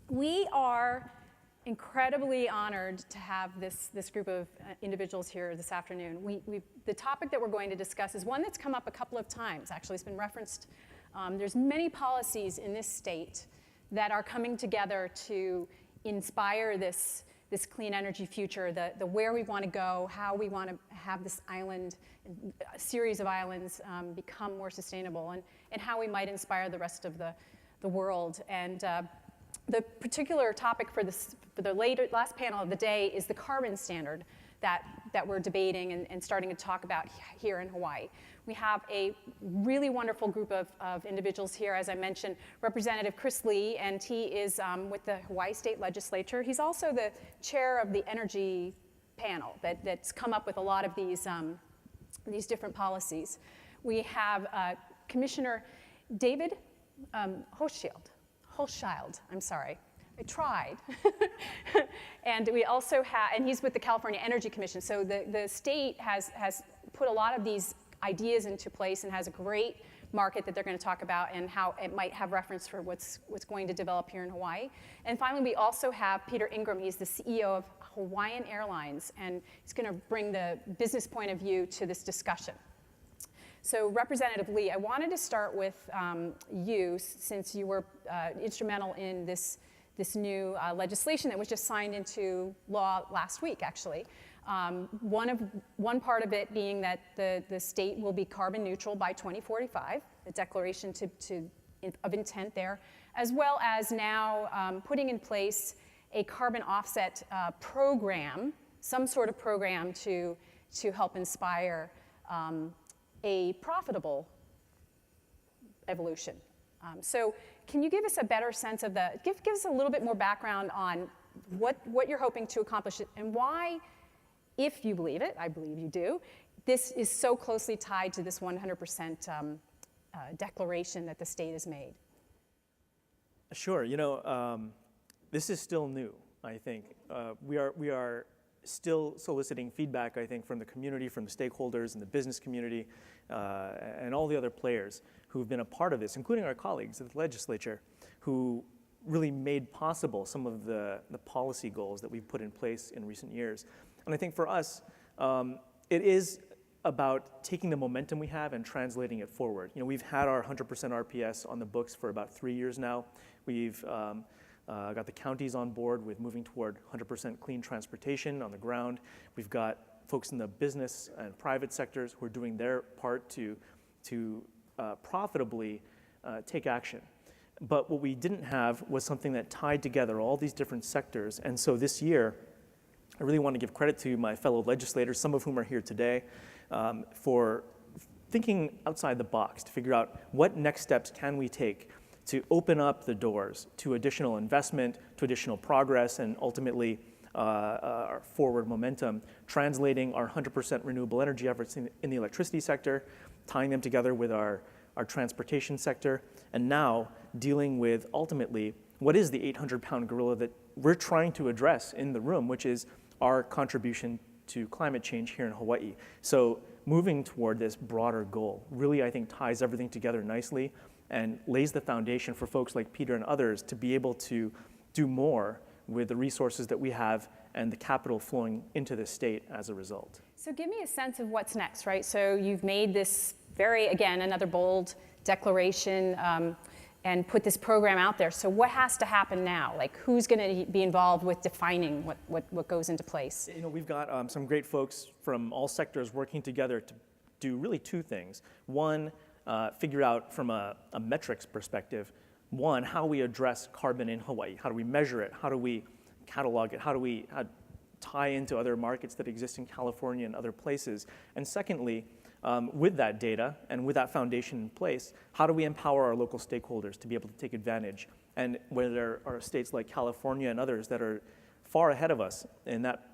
We are incredibly honored to have this group of individuals here this afternoon. The topic that we're going to discuss is one that's come up a couple of times. Actually, it's been referenced. There's many policies in this state that are coming together to inspire this clean energy future, the where we want to go, how we want to have this island, a series of islands become more sustainable, and how we might inspire the rest of the world. And the particular topic for the last panel of the day is the carbon standard that we're debating and starting to talk about here in Hawaii. We have a really wonderful group of individuals here, as I mentioned, Representative Chris Lee, and he is with the Hawaii State Legislature. He's also the chair of the energy panel that's come up with a lot of these different policies. We have Commissioner David Hochschild, I'm sorry. I tried. And we also have, and he's with the California Energy Commission. So the state has put a lot of these ideas into place and has a great market that they're going to talk about and how it might have reference for what's going to develop here in Hawaii. And finally, we also have Peter Ingram. He's the CEO of Hawaiian Airlines, and he's going to bring the business point of view to this discussion. So Representative Lee, I wanted to start with you, since you were instrumental in this new legislation that was just signed into law last week, actually. One part of it being that the state will be carbon neutral by 2045, the declaration of intent there, as well as now putting in place a carbon offset program, some sort of program to help inspire a profitable evolution. So can you give us a better sense of give us a little bit more background on what you're hoping to accomplish and why, if you believe it, I believe you do, this is so closely tied to this 100% declaration that the state has made? Sure, this is still new, I think. We are still soliciting feedback, I think, from the community, from the stakeholders and the business community, and all the other players who've been a part of this, including our colleagues at the legislature, who really made possible some of the policy goals that we've put in place in recent years. And I think for us, it is about taking the momentum we have and translating it forward. We've had our 100% RPS on the books for about 3 years now. We've got the counties on board with moving toward 100% clean transportation on the ground. We've got folks in the business and private sectors who are doing their part to profitably take action. But what we didn't have was something that tied together all these different sectors. And so this year, I really want to give credit to my fellow legislators, some of whom are here today, for thinking outside the box to figure out what next steps can we take to open up the doors to additional investment, to additional progress, and ultimately our forward momentum, translating our 100% renewable energy efforts in the electricity sector, tying them together with our transportation sector, and now dealing with ultimately what is the 800-pound gorilla that we're trying to address in the room, which is our contribution to climate change here in Hawaii. So moving toward this broader goal really, I think, ties everything together nicely and lays the foundation for folks like Peter and others to be able to do more with the resources that we have and the capital flowing into the state as a result. So give me a sense of what's next, right? So you've made this again, another bold declaration and put this program out there. So what has to happen now? Like, who's going to be involved with defining what goes into place? We've got some great folks from all sectors working together to do really two things. One, figure out from a metrics perspective, one, how we address carbon in Hawaii. How do we measure it? How do we catalog it? How do we tie into other markets that exist in California and other places? And secondly, with that data and with that foundation in place, how do we empower our local stakeholders to be able to take advantage? And where there are states like California and others that are far ahead of us in that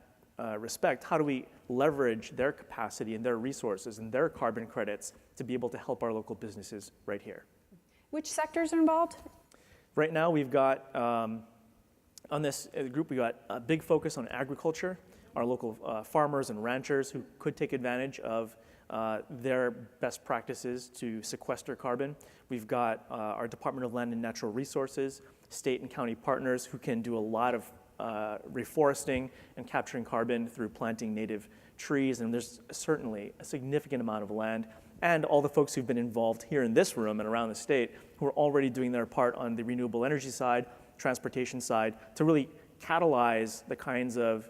respect, how do we leverage their capacity and their resources and their carbon credits to be able to help our local businesses right here? Which sectors are involved? Right now we've got, on this group, we got a big focus on agriculture, our local farmers and ranchers who could take advantage of their best practices to sequester carbon. We've got our Department of Land and Natural Resources state and county partners who can do a lot of reforesting and capturing carbon through planting native trees, and there's certainly a significant amount of land, and all the folks who've been involved here in this room and around the state who are already doing their part on the renewable energy side, transportation side, to really catalyze the kinds of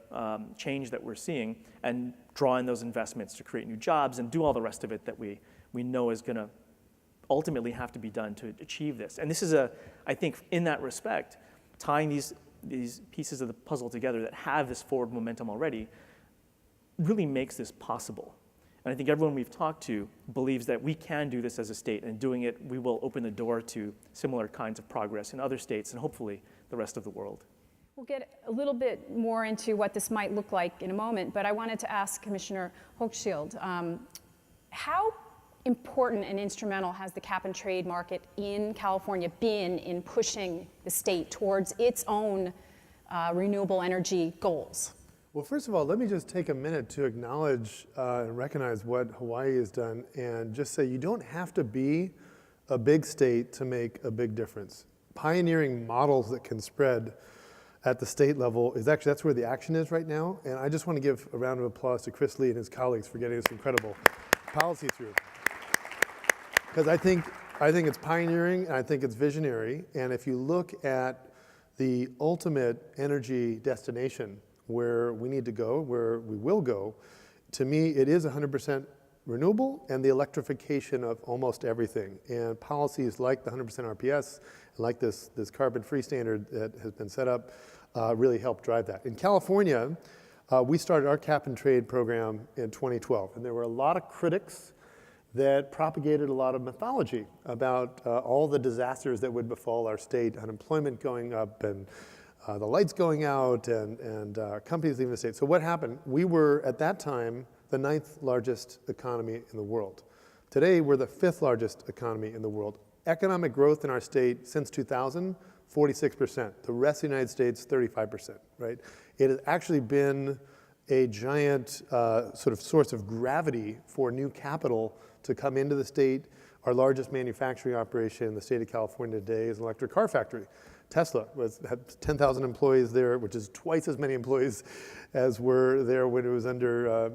change that we're seeing and draw in those investments to create new jobs and do all the rest of it that we know is going to ultimately have to be done to achieve this. And this is I think in that respect, tying these pieces of the puzzle together that have this forward momentum already really makes this possible. And I think everyone we've talked to believes that we can do this as a state, and doing it, we will open the door to similar kinds of progress in other states and hopefully the rest of the world. We'll get a little bit more into what this might look like in a moment, but I wanted to ask Commissioner Hochschild, how important and instrumental has the cap and trade market in California been in pushing the state towards its own renewable energy goals? Well, first of all, let me just take a minute to acknowledge and recognize what Hawaii has done and just say you don't have to be a big state to make a big difference. Pioneering models that can spread at the state level is actually, that's where the action is right now. And I just want to give a round of applause to Chris Lee and his colleagues for getting this incredible policy through. Because I think it's pioneering and I think it's visionary. And if you look at the ultimate energy destination where we need to go, where we will go, to me, it is 100% renewable and the electrification of almost everything. And policies like the 100% RPS, and like this carbon-free standard that has been set up, really help drive that. In California, we started our cap and trade program in 2012, and there were a lot of critics that propagated a lot of mythology about all the disasters that would befall our state, unemployment going up and the lights going out and companies leaving the state. So what happened? We were, at that time, the 9th largest economy in the world. Today, we're the 5th largest economy in the world. Economic growth in our state since 2000, 46%. The rest of the United States, 35%, right? It has actually been a giant sort of source of gravity for new capital to come into the state. Our largest manufacturing operation in the state of California today is an electric car factory. Tesla had 10,000 employees there, which is twice as many employees as were there when it was under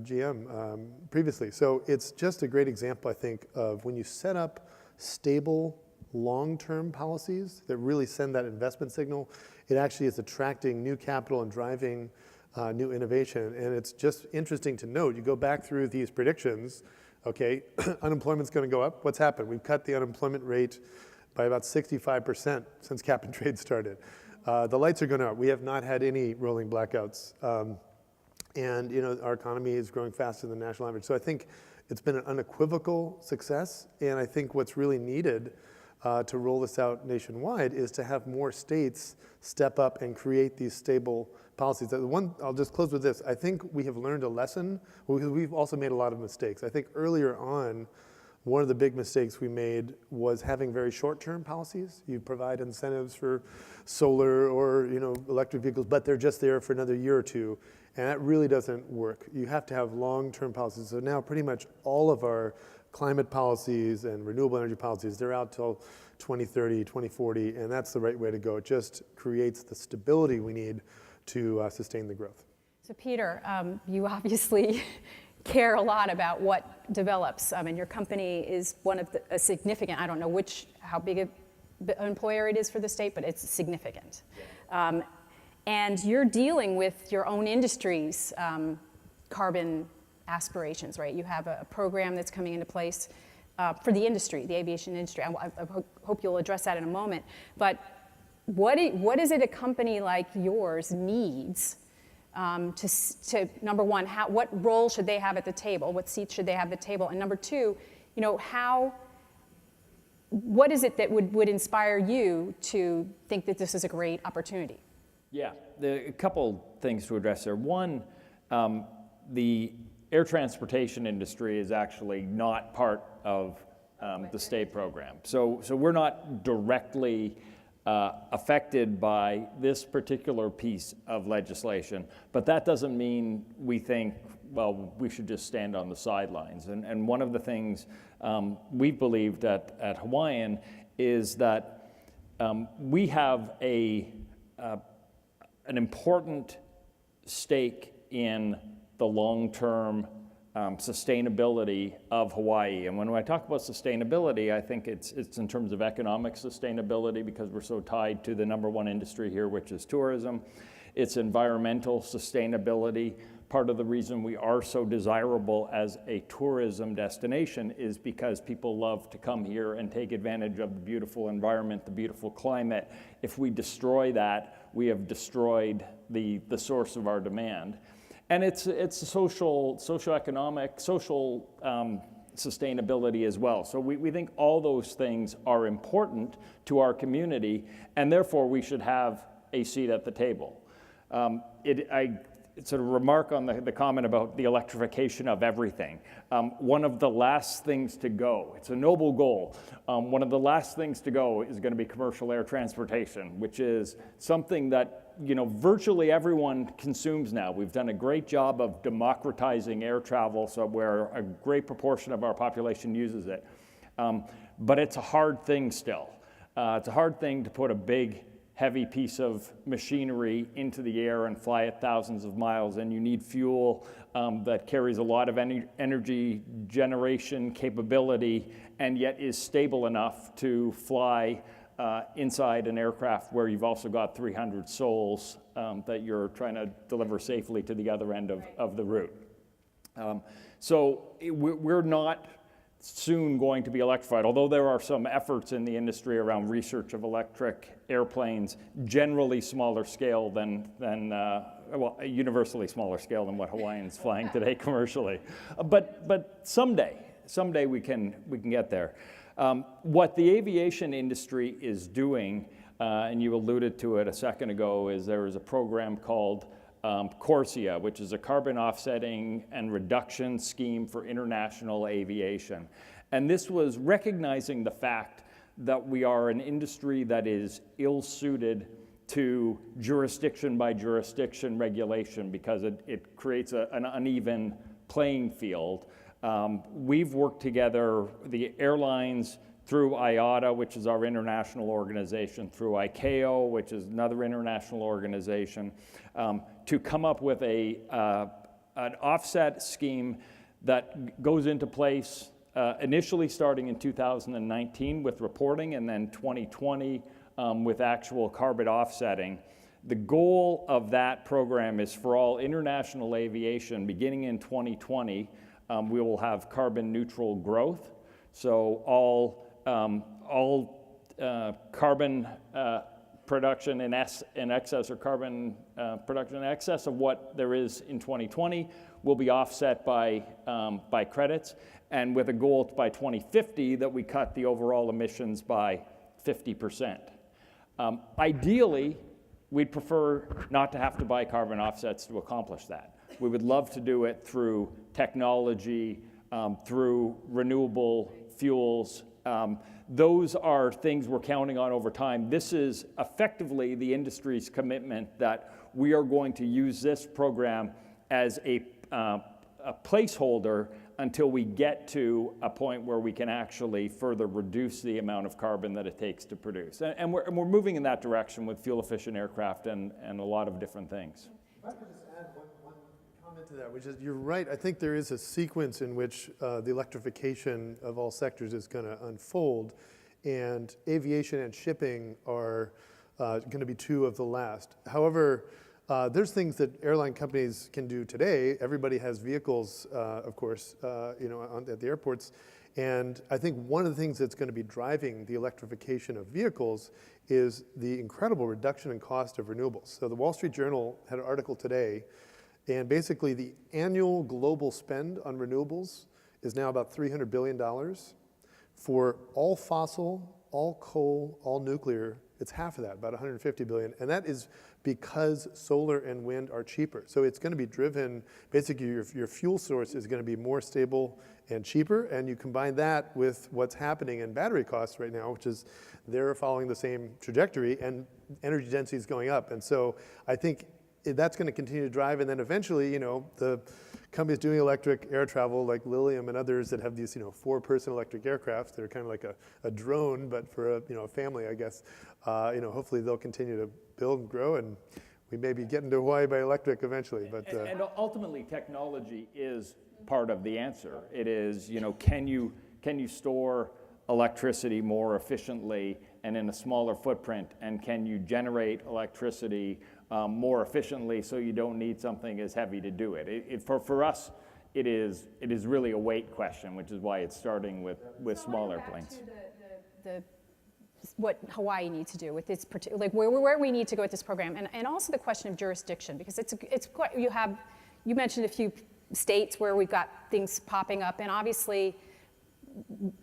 GM previously. So it's just a great example, I think, of when you set up stable, long-term policies that really send that investment signal, it actually is attracting new capital and driving new innovation. And it's just interesting to note, you go back through these predictions, okay, unemployment's going to go up. What's happened? We've cut the unemployment rate by about 65% since cap and trade started. The lights are going up. We have not had any rolling blackouts. And our economy is growing faster than the national average. So I think it's been an unequivocal success. And I think what's really needed to roll this out nationwide is to have more states step up and create these stable policies. I'll just close with this. I think we have learned a lesson. We've also made a lot of mistakes. I think earlier on, one of the big mistakes we made was having very short-term policies. You provide incentives for solar or electric vehicles, but they're just there for another year or two, and that really doesn't work. You have to have long-term policies. So now pretty much all of our climate policies and renewable energy policies, they're out till 2030, 2040, and that's the right way to go. It just creates the stability we need to sustain the growth. So Peter, you obviously care a lot about what develops. And your company is one of a significant, I don't know how big an employer it is for the state, but it's significant. And you're dealing with your own industry's carbon aspirations, right? You have a program that's coming into place for the industry, the aviation industry. I hope you'll address that in a moment. But what is it a company like yours needs to number one, what role should they have at the table? What seats should they have at the table? And number two, what is it that would inspire you to think that this is a great opportunity? Yeah, a couple things to address there. One, the air transportation industry is actually not part of the state program. So we're not directly affected by this particular piece of legislation, but that doesn't mean we think, well, we should just stand on the sidelines. And one of the things we've believed at Hawaiian is that we have an important stake in the long-term sustainability of Hawaii. And when I talk about sustainability, I think it's in terms of economic sustainability, because we're so tied to the #1 industry here, which is tourism. It's environmental sustainability. Part of the reason we are so desirable as a tourism destination is because people love to come here and take advantage of the beautiful environment, the beautiful climate. If we destroy that, we have destroyed the source of our demand. And it's socioeconomic, social sustainability as well. So we think all those things are important to our community, and therefore we should have a seat at the table. I sort of remark on the comment about the electrification of everything. One of the last things to go, it's a noble goal, one of the last things to go is going to be commercial air transportation, which is something that virtually everyone consumes now. We've done a great job of democratizing air travel, so where a great proportion of our population uses it. But it's a hard thing still. It's a hard thing to put a big, heavy piece of machinery into the air and fly it thousands of miles, and you need fuel that carries a lot of energy generation capability and yet is stable enough to fly inside an aircraft where you've also got 300 souls that you're trying to deliver safely to the other end of the route. So we're not soon going to be electrified, although there are some efforts in the industry around research of electric airplanes, generally smaller scale than universally smaller scale than what Hawaiian's flying today commercially. But someday we can get there. What the aviation industry is doing, and you alluded to it a second ago, is there is a program called CORSIA, which is a carbon offsetting and reduction scheme for international aviation. And this was recognizing the fact that we are an industry that is ill-suited to jurisdiction by jurisdiction regulation because it creates an uneven playing field. We've worked together, the airlines, through IATA, which is our international organization, through ICAO, which is another international organization, to come up with an offset scheme that goes into place initially starting in 2019 with reporting, and then 2020 with actual carbon offsetting. The goal of that program is for all international aviation, beginning in 2020, we will have carbon neutral growth. So all carbon production in excess, or carbon production in excess of what there is in 2020 will be offset by credits, and with a goal by 2050 that we cut the overall emissions by 50%. Ideally, we'd prefer not to have to buy carbon offsets to accomplish that. We would love to do it through technology, through renewable fuels. Those are things we're counting on over time. This is effectively the industry's commitment that we are going to use this program as a placeholder until we get to a point where we can actually further reduce the amount of carbon that it takes to produce. And we're moving in that direction with fuel-efficient aircraft and a lot of different things. If I could just add one comment to that, which is, you're right, I think there is a sequence in which the electrification of all sectors is going to unfold, and aviation and shipping are going to be two of the last. However, there's things that airline companies can do today. Everybody has vehicles, of course, at the airports. And I think one of the things that's going to be driving the electrification of vehicles is the incredible reduction in cost of renewables. So the Wall Street Journal had an article today, and basically the annual global spend on renewables is now about $300 billion. For all fossil, all coal, all nuclear, it's half of that, about $150 billion. And that is because solar and wind are cheaper. So it's going to be driven, basically your fuel source is going to be more stable and cheaper. And you combine that with what's happening in battery costs right now, which is they're following the same trajectory, and energy density is going up. And so I think that's going to continue to drive. And then eventually, the companies doing electric air travel like Lilium and others that have these, 4-person electric aircrafts that are kind of like a drone, but for a family, I guess. Hopefully they'll continue to build and grow, and we may be getting to Hawaii by electric eventually. But and ultimately, technology is part of the answer. It is, can you store electricity more efficiently and in a smaller footprint, and can you generate electricity more efficiently so you don't need something as heavy to do it? For us, it is really a weight question, which is why it's starting with smaller planes. What Hawaii needs to do with its where we need to go with this program, and also the question of jurisdiction, because it's quite, you mentioned a few states where we've got things popping up, and obviously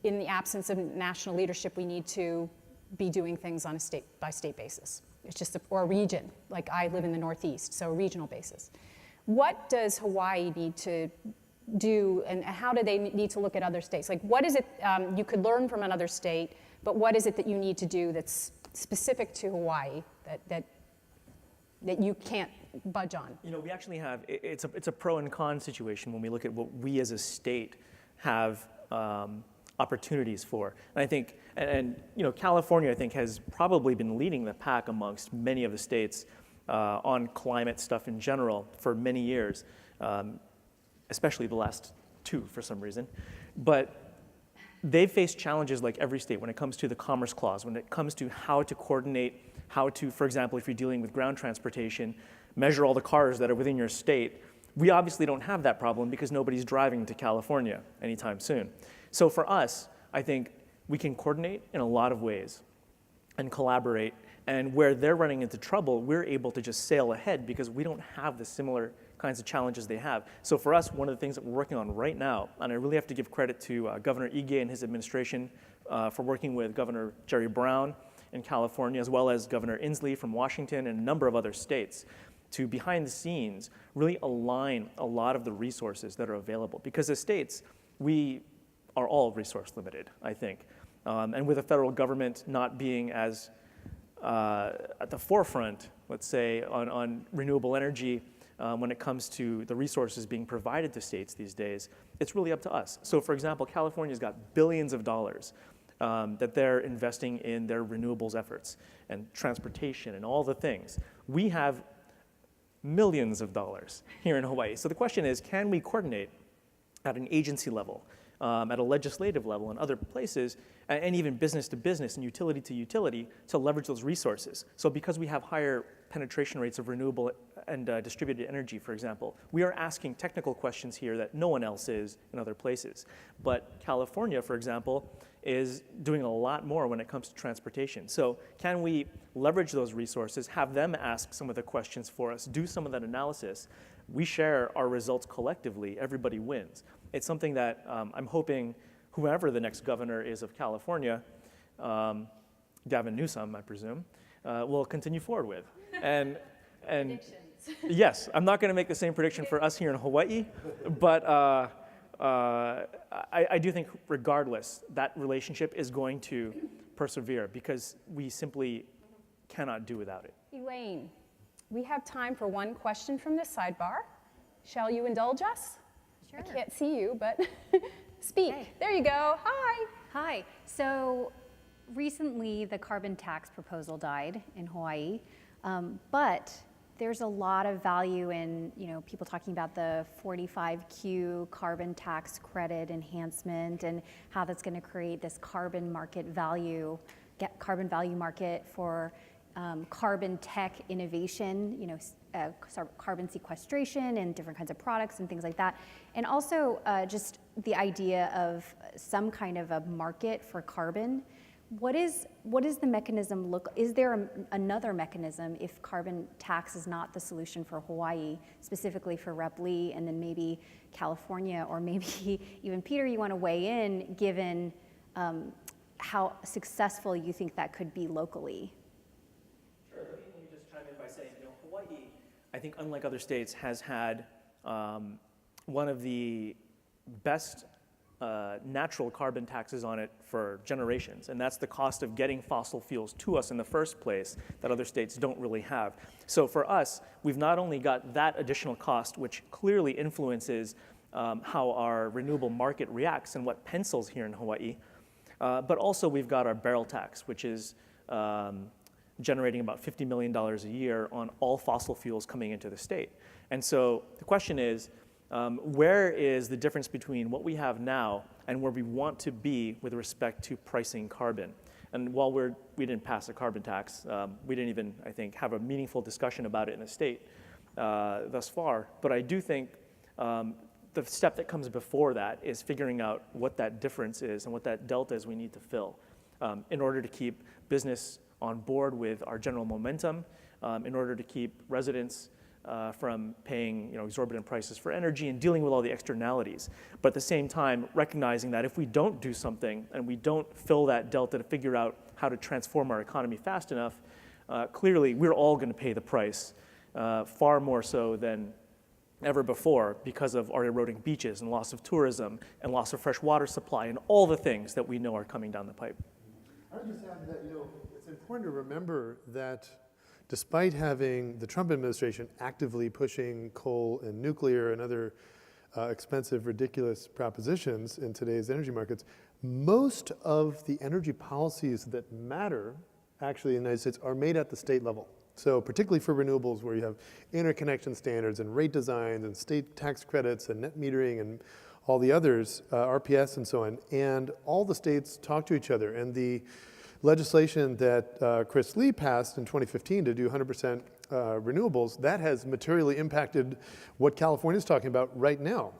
in the absence of national leadership, we need to be doing things on a state-by-state basis. It's just or a region, like I live in the Northeast, so a regional basis. What does Hawaii need to do, and how do they need to look at other states? Like, what is it you could learn from another state, but what is it that you need to do that's specific to Hawaii that you can't budge on? We actually have, it's a pro and con situation when we look at what we as a state have opportunities for. And I think, California, I think, has probably been leading the pack amongst many of the states on climate stuff in general for many years, especially the last 2 for some reason. But they've faced challenges like every state when it comes to the Commerce Clause, when it comes to how to coordinate, how to, for example, if you're dealing with ground transportation, measure all the cars that are within your state. We obviously don't have that problem because nobody's driving to California anytime soon. So for us, I think we can coordinate in a lot of ways and collaborate. And where they're running into trouble, we're able to just sail ahead because we don't have the similar kinds of challenges they have. So for us, one of the things that we're working on right now, and I really have to give credit to Governor Ige and his administration for working with Governor Jerry Brown in California, as well as Governor Inslee from Washington and a number of other states, to behind the scenes really align a lot of the resources that are available. Because as states, we are all resource limited, I think. And with the federal government not being as at the forefront, let's say, on renewable energy when it comes to the resources being provided to states these days, it's really up to us. So for example, California's got billions of dollars that they're investing in their renewables efforts and transportation and all the things. We have millions of dollars here in Hawaii. So the question is, can we coordinate at an agency level, at a legislative level and other places, and even business to business and utility to utility to leverage those resources? So because we have higher penetration rates of renewable and distributed energy, for example, we are asking technical questions here that no one else is in other places. But California, for example, is doing a lot more when it comes to transportation. So can we leverage those resources, have them ask some of the questions for us, do some of that analysis? We share our results collectively, everybody wins. It's something that I'm hoping whoever the next governor is of California, Gavin Newsom, I presume, will continue forward with. And yes, I'm not going to make the same prediction for us here in Hawaii, but I do think regardless, that relationship is going to persevere because we simply cannot do without it. Elaine, we have time for one question from this sidebar. Shall you indulge us? Sure. I can't see you, but speak. Okay. There you go. Hi. Hi. So recently the carbon tax proposal died in Hawaii, but there's a lot of value in people talking about the 45Q carbon tax credit enhancement and how that's going to create this carbon value market for carbon tech innovation, carbon sequestration and different kinds of products and things like that. And also just the idea of some kind of a market for carbon. What is the mechanism look? Is there another mechanism if carbon tax is not the solution for Hawaii, specifically for Rep. Lee, and then maybe California, or maybe even Peter, you want to weigh in, given how successful you think that could be locally? Sure, let me just chime in by saying, Hawaii, I think unlike other states, has had one of the best natural carbon taxes on it for generations, and that's the cost of getting fossil fuels to us in the first place that other states don't really have. So for us, we've not only got that additional cost, which clearly influences how our renewable market reacts and what pencils here in Hawaii, but also we've got our barrel tax, which is generating about $50 million a year on all fossil fuels coming into the state. And so the question is, where is the difference between what we have now and where we want to be with respect to pricing carbon? And while we didn't pass a carbon tax, we didn't even, I think, have a meaningful discussion about it in the state thus far. But I do think the step that comes before that is figuring out what that difference is and what that delta is we need to fill in order to keep business on board with our general momentum, in order to keep residents from paying exorbitant prices for energy and dealing with all the externalities. But at the same time, recognizing that if we don't do something and we don't fill that delta to figure out how to transform our economy fast enough, clearly we're all going to pay the price, far more so than ever before, because of our eroding beaches and loss of tourism and loss of fresh water supply and all the things that we know are coming down the pipe. I would just add that it's important to remember that despite having the Trump administration actively pushing coal and nuclear and other expensive, ridiculous propositions in today's energy markets, most of the energy policies that matter actually in the United States are made at the state level. So particularly for renewables, where you have interconnection standards and rate designs and state tax credits and net metering and all the others, RPS and so on, and all the states talk to each other. And the legislation that Chris Lee passed in 2015 to do 100% renewables, that has materially impacted what California is talking about right now.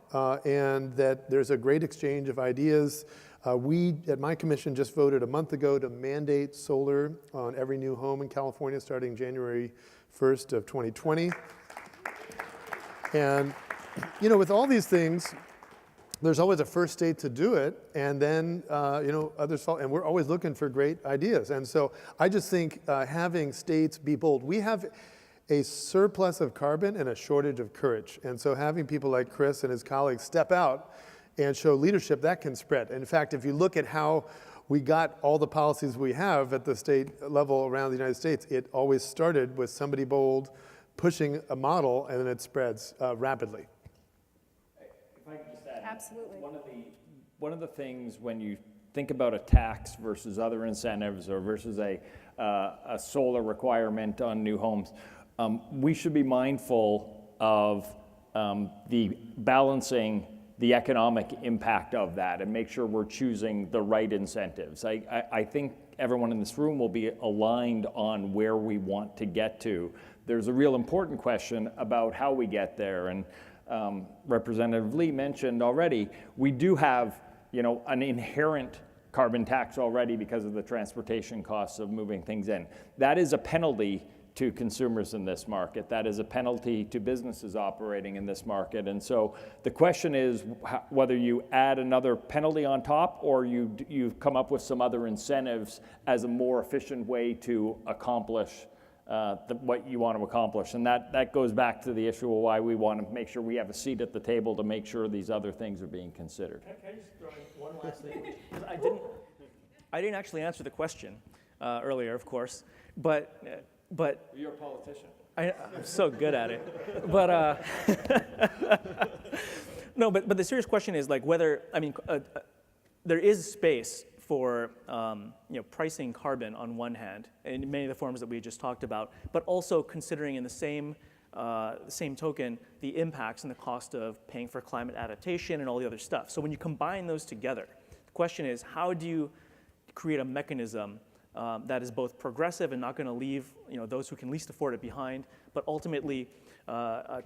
And that there's a great exchange of ideas. We, at my commission, just voted a month ago to mandate solar on every new home in California starting January 1st of 2020. And, with all these things, there's always a first state to do it, and then others follow, and we're always looking for great ideas. And so I just think having states be bold. We have a surplus of carbon and a shortage of courage. And so having people like Chris and his colleagues step out and show leadership, that can spread. In fact, if you look at how we got all the policies we have at the state level around the United States, it always started with somebody bold pushing a model, and then it spreads rapidly. If I could just add, Absolutely. One of the things when you think about a tax versus other incentives or versus a solar requirement on new homes, we should be mindful of the balancing the economic impact of that and make sure we're choosing the right incentives. I think everyone in this room will be aligned on where we want to get to. There's a real important question about how we get there, and Representative Lee mentioned already, we do have an inherent carbon tax already because of the transportation costs of moving things in. That is a penalty to consumers in this market. That is a penalty to businesses operating in this market. And so the question is whether you add another penalty on top or you come up with some other incentives as a more efficient way to accomplish what you want to accomplish. And that goes back to the issue of why we want to make sure we have a seat at the table to make sure these other things are being considered. Can I just throw in one last thing? Because I didn't actually answer the question earlier, of course, but You're a politician. I'm so good at it. But no, but the serious question is whether there is space for pricing carbon on one hand in many of the forms that we just talked about, but also considering in the same token the impacts and the cost of paying for climate adaptation and all the other stuff. So when you combine those together, the question is, how do you create a mechanism that is both progressive and not going to leave those who can least afford it behind, but ultimately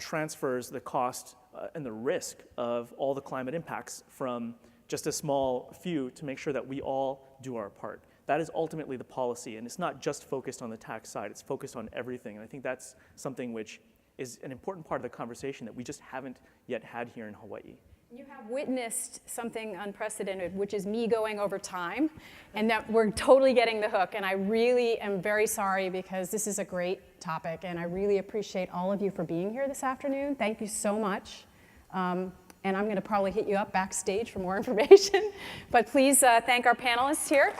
transfers the cost and the risk of all the climate impacts from just a small few to make sure that we all do our part. That is ultimately the policy, and it's not just focused on the tax side, it's focused on everything. And I think that's something which is an important part of the conversation that we just haven't yet had here in Hawaii. You have witnessed something unprecedented, which is me going over time, and that we're totally getting the hook. And I really am very sorry because this is a great topic, and I really appreciate all of you for being here this afternoon. Thank you so much. And I'm going to probably hit you up backstage for more information. But please thank our panelists here.